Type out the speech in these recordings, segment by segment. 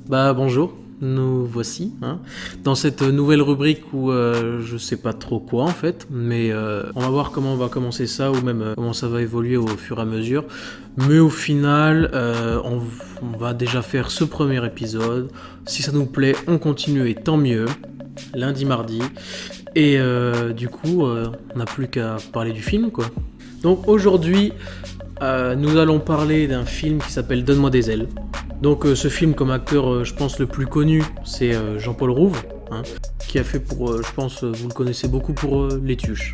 Bah bonjour, nous voici dans cette nouvelle rubrique où je sais pas trop quoi en fait, mais on va voir comment on va commencer ça ou même comment ça va évoluer au fur et à mesure. Mais au final, on va déjà faire ce premier épisode. Si ça nous plaît, on continue et tant mieux. Lundi, mardi. Et du coup, on n'a plus qu'à parler du film quoi. Donc aujourd'hui, nous allons parler d'un film qui s'appelle Donne-moi des ailes. Donc ce film comme acteur, je pense le plus connu, c'est Jean-Paul Rouve, qui a fait pour, je pense, vous le connaissez beaucoup pour Les Tuches.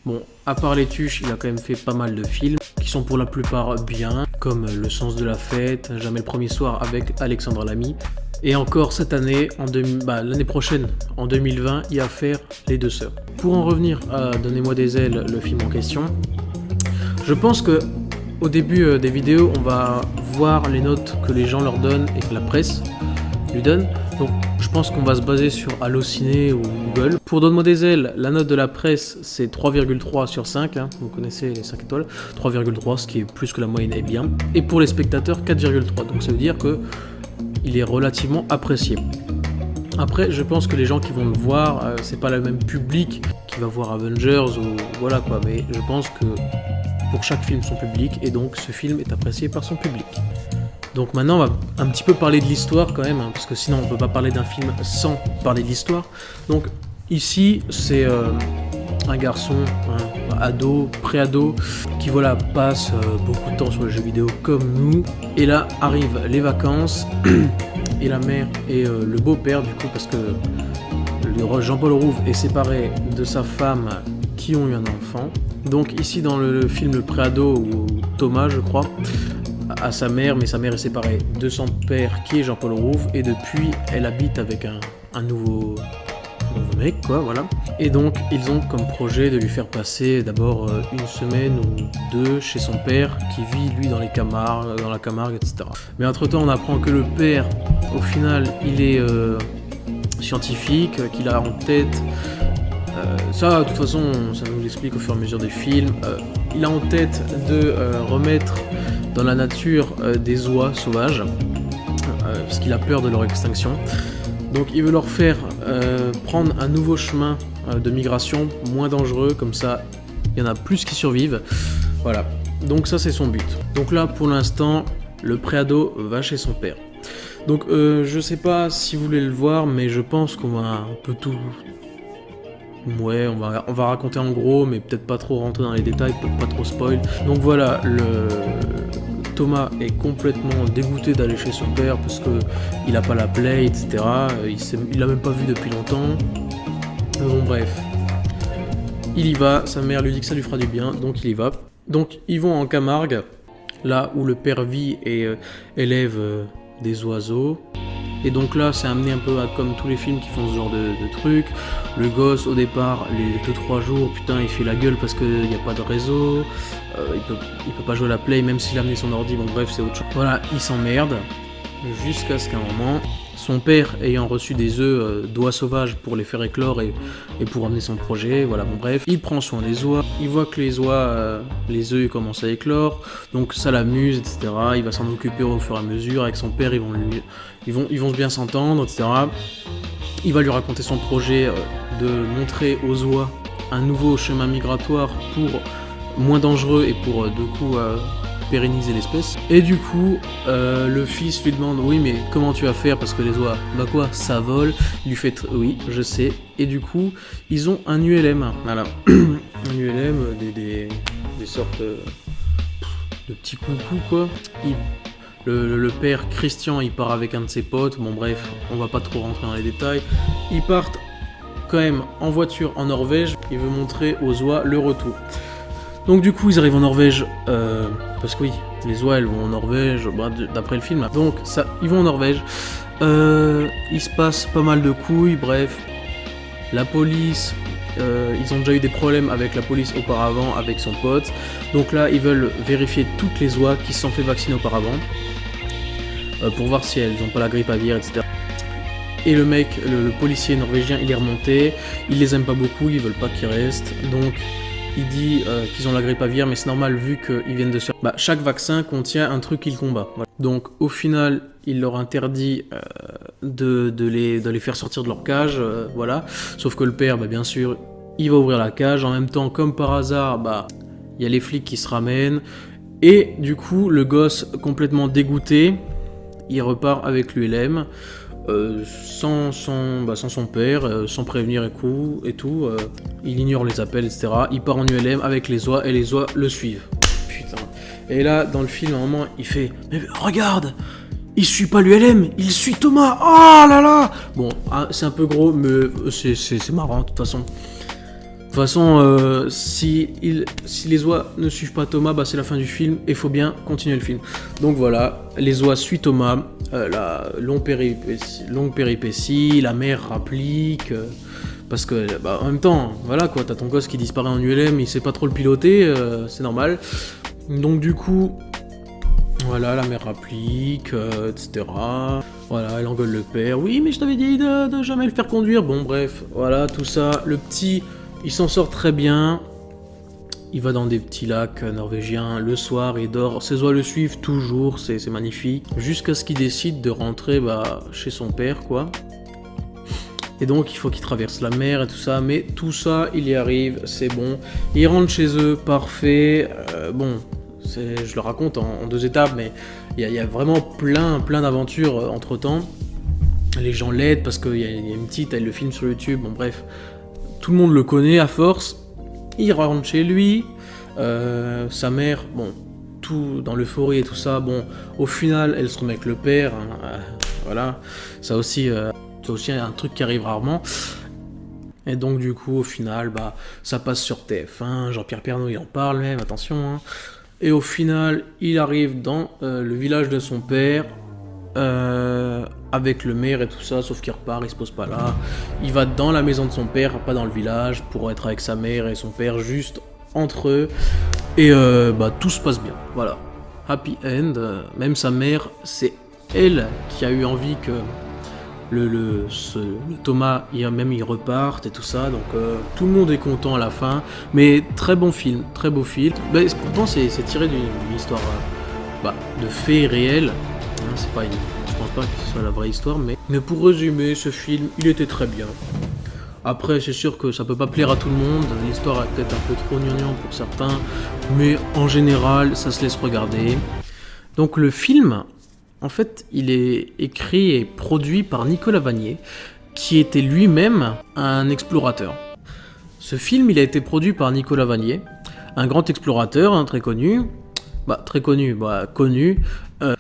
Bon, à part Les Tuches, il a quand même fait pas mal de films, qui sont pour la plupart bien, comme Le Sens de la Fête, Jamais le premier soir avec Alexandre Lamy. Et encore cette année, l'année prochaine, en 2020, il va faire Les Deux Sœurs. Pour en revenir à Donnez-moi des ailes, le film en question, je pense que au début des vidéos, on va voir les notes que les gens leur donnent et que la presse lui donne. Donc je pense qu'on va se baser sur Allociné ou Google. Pour Donne-moi des ailes, la note de la presse c'est 3,3 sur 5. Vous connaissez les 5 étoiles. 3,3, ce qui est plus que la moyenne est bien. Et pour les spectateurs, 4,3. Donc ça veut dire que il est relativement apprécié. Après, je pense que les gens qui vont le voir, c'est pas le même public qui va voir Avengers ou voilà quoi. Mais je pense que pour chaque film son public, et donc ce film est apprécié par son public. Donc maintenant on va un petit peu parler de l'histoire quand même, parce que sinon on peut pas parler d'un film sans parler de l'histoire. Donc ici c'est un garçon, ado, pré-ado, qui voilà passe beaucoup de temps sur les jeux vidéo comme nous, et là arrivent les vacances, et la mère et le beau-père du coup, parce que Jean-Paul Rouve est séparé de sa femme qui ont eu un enfant. Donc ici dans le film Le Préado, où Thomas je crois a sa mère, mais sa mère est séparée de son père qui est Jean-Paul Rouve, et depuis elle habite avec un nouveau mec quoi, voilà. Et donc ils ont comme projet de lui faire passer d'abord une semaine ou deux chez son père qui vit lui dans la Camargue, etc. Mais entre temps on apprend que le père au final il est scientifique, qu'il a en tête ça, de toute façon, ça nous l'explique au fur et à mesure des films. Il a en tête de remettre dans la nature des oies sauvages, parce qu'il a peur de leur extinction. Donc il veut leur faire prendre un nouveau chemin de migration, moins dangereux, comme ça il y en a plus qui survivent. Voilà, donc ça c'est son but. Donc là pour l'instant, le préado va chez son père. Donc je sais pas si vous voulez le voir, mais je pense qu'on va un peu tout... Ouais, on va raconter en gros, mais peut-être pas trop rentrer dans les détails, peut-être pas trop spoil. Donc voilà, Thomas est complètement dégoûté d'aller chez son père parce que il a pas la play, etc. Il l'a même pas vu depuis longtemps. Bon bref, il y va. Sa mère lui dit que ça lui fera du bien, donc il y va. Donc ils vont en Camargue, là où le père vit et élève des oiseaux. Et donc là, c'est amené un peu comme tous les films qui font ce genre de trucs. Le gosse, au départ, les 2-3 jours, putain, il fait la gueule parce qu'il n'y a pas de réseau. Il peut pas jouer à la play, même s'il a amené son ordi. Bon, bref, c'est autre chose. Voilà, il s'emmerde. Jusqu'à ce qu'à un moment, son père ayant reçu des œufs d'oies sauvages pour les faire éclore et pour amener son projet, voilà, bon bref, il prend soin des oies, il voit que les œufs commencent à éclore, donc ça l'amuse, etc. Il va s'en occuper au fur et à mesure, avec son père, ils vont bien s'entendre, etc. Il va lui raconter son projet de montrer aux oies un nouveau chemin migratoire pour moins dangereux et pour du coup pérenniser l'espèce. Et du coup, le fils lui demande oui mais comment tu vas faire parce que les oies, bah quoi, ça vole. Il lui fait oui, je sais. Et du coup, ils ont un ULM, voilà, un ULM, des sortes de petits coucous quoi. Le père Christian, il part avec un de ses potes. Bon bref, on va pas trop rentrer dans les détails. Ils partent quand même en voiture en Norvège. Il veut montrer aux oies le retour. Donc du coup ils arrivent en Norvège, parce que oui, les oies elles vont en Norvège, d'après le film. Donc ça, ils vont en Norvège, il se passe pas mal de couilles, bref. La police, ils ont déjà eu des problèmes avec la police auparavant, avec son pote. Donc là ils veulent vérifier toutes les oies qui se sont fait vacciner auparavant, pour voir si elles n'ont pas la grippe aviaire, etc. Et le mec, le policier norvégien, il est remonté, il les aime pas beaucoup, ils veulent pas qu'ils restent, donc il dit qu'ils ont la grippe aviaire, mais c'est normal vu qu'ils viennent de se faire... Bah, chaque vaccin contient un truc qu'ils combattent. Voilà. Donc au final, il leur interdit de les faire sortir de leur cage, voilà. Sauf que le père, bah, bien sûr, il va ouvrir la cage. En même temps, comme par hasard, bah, il y a les flics qui se ramènent. Et du coup, le gosse, complètement dégoûté, il repart avec l'ULM. Sans son père, sans prévenir et tout, il ignore les appels, etc. Il part en ULM avec les oies et les oies le suivent. Putain. Et là, dans le film, à un moment, il fait « Mais regarde, il suit pas l'ULM, il suit Thomas. Oh là là !» Bon, c'est un peu gros, mais c'est marrant, de toute façon. De toute façon, si les oies ne suivent pas Thomas, bah c'est la fin du film et il faut bien continuer le film. Donc voilà, les oies suivent Thomas, la longue péripétie, la mère rapplique, parce que bah, en même temps, voilà quoi, t'as ton gosse qui disparaît en ULM, il sait pas trop le piloter, c'est normal. Donc du coup, voilà, la mère rapplique, etc. Voilà, elle engueule le père. Oui, mais je t'avais dit de jamais le faire conduire. Bon, bref, voilà, tout ça. Le petit, il s'en sort très bien. Il va dans des petits lacs norvégiens. Le soir, il dort. Ses oies le suivent toujours. C'est magnifique. Jusqu'à ce qu'il décide de rentrer chez son père, quoi. Et donc, il faut qu'il traverse la mer et tout ça. Mais tout ça, il y arrive. C'est bon. Il rentre chez eux. Parfait. Bon... Je le raconte en 2 étapes, mais il y a vraiment plein d'aventures entre temps. Les gens l'aident parce qu'il y a une petite, elle le filme sur YouTube, bon bref. Tout le monde le connaît à force. Il rentre chez lui. Sa mère, bon, tout dans l'euphorie et tout ça, bon, au final, elle se remet avec le père. Voilà. Ça aussi, c'est aussi un truc qui arrive rarement. Et donc, du coup, au final, ça passe sur TF1. Jean-Pierre Pernaut, il en parle même, attention, hein. Et au final, il arrive dans le village de son père, avec le maire et tout ça, sauf qu'il repart, il se pose pas là. Il va dans la maison de son père, pas dans le village, pour être avec sa mère et son père, juste entre eux. Et tout se passe bien, voilà. Happy end, même sa mère, c'est elle qui a eu envie que le Thomas, il reparte et tout ça, donc tout le monde est content à la fin, mais très bon film, très beau film. Pourtant c'est tiré d'une histoire de faits réels, hein, c'est pas je pense pas que ce soit la vraie histoire, mais pour résumer, ce film, il était très bien. Après, c'est sûr que ça peut pas plaire à tout le monde, l'histoire est peut-être un peu trop gnangnan pour certains, mais en général, ça se laisse regarder. Donc le film... En fait, il est écrit et produit par Nicolas Vanier, qui était lui-même un explorateur. Ce film, il a été produit par Nicolas Vanier, un grand explorateur, hein, très connu. Connu.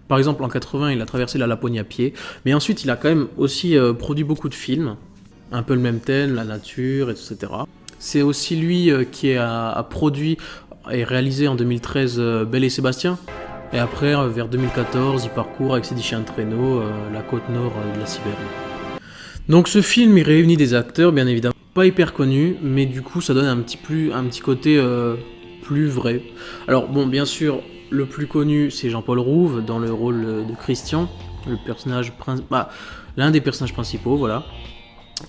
Par exemple, en 80, il a traversé la Laponie à pied. Mais ensuite, il a quand même aussi produit beaucoup de films, un peu le même thème, la nature, etc. C'est aussi lui qui a produit et réalisé en 2013 Belle et Sébastien. Et après, vers 2014, il parcourt avec ses 10 chiens de traîneau la côte nord de la Sibérie. Donc ce film, il réunit des acteurs, bien évidemment, pas hyper connus, mais du coup, ça donne un petit côté plus vrai. Alors bon, bien sûr, le plus connu, c'est Jean-Paul Rouve, dans le rôle de Christian, l'un des personnages principaux, voilà.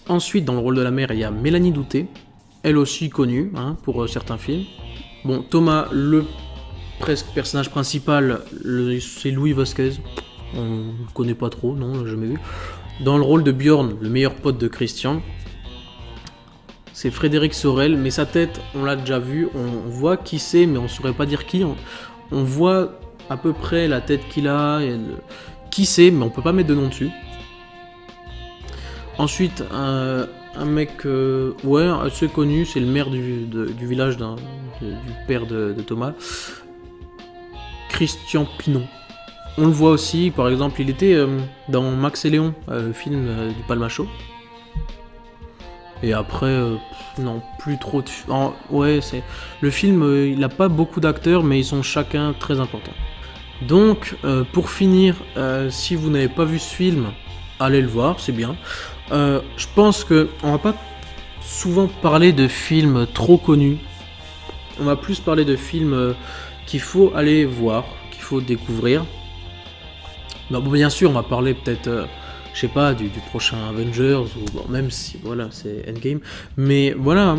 Ensuite, dans le rôle de la mère, il y a Mélanie Douté, elle aussi connue, hein, pour certains films. Bon, Thomas, le presque personnage principal, c'est Louis Vasquez. On ne connaît pas trop, non, on l'a jamais vu. Dans le rôle de Bjorn, le meilleur pote de Christian, c'est Frédéric Sorel, mais sa tête, on l'a déjà vu, on voit qui c'est, mais on ne saurait pas dire qui. On voit à peu près la tête qu'il a, qui c'est, mais on peut pas mettre de nom dessus. Ensuite, un mec assez connu, c'est le maire du village du père de Thomas. Christian Pinon. On le voit aussi, par exemple, il était dans Max et Léon, le film du Palmacho. Et après, non, plus trop de... le film, il n'a pas beaucoup d'acteurs, mais ils sont chacun très importants. Donc, pour finir, si vous n'avez pas vu ce film, allez le voir, c'est bien. Je pense qu'on va pas souvent parler de films trop connus. On va plus parler de films... qu'il faut aller voir, qu'il faut découvrir. Bien sûr, on va parler peut-être, je sais pas, du prochain Avengers, ou même si, voilà, c'est Endgame. Mais voilà,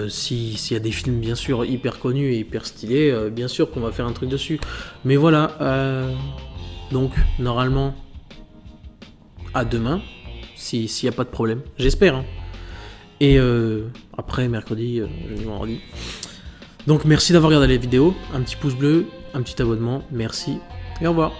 S'il y a des films bien sûr hyper connus et hyper stylés, bien sûr qu'on va faire un truc dessus. Mais voilà, donc normalement à demain, s'il n'y a pas de problème, j'espère. Hein. Et après mercredi, vendredi. Donc merci d'avoir regardé la vidéo, un petit pouce bleu, un petit abonnement, merci et au revoir.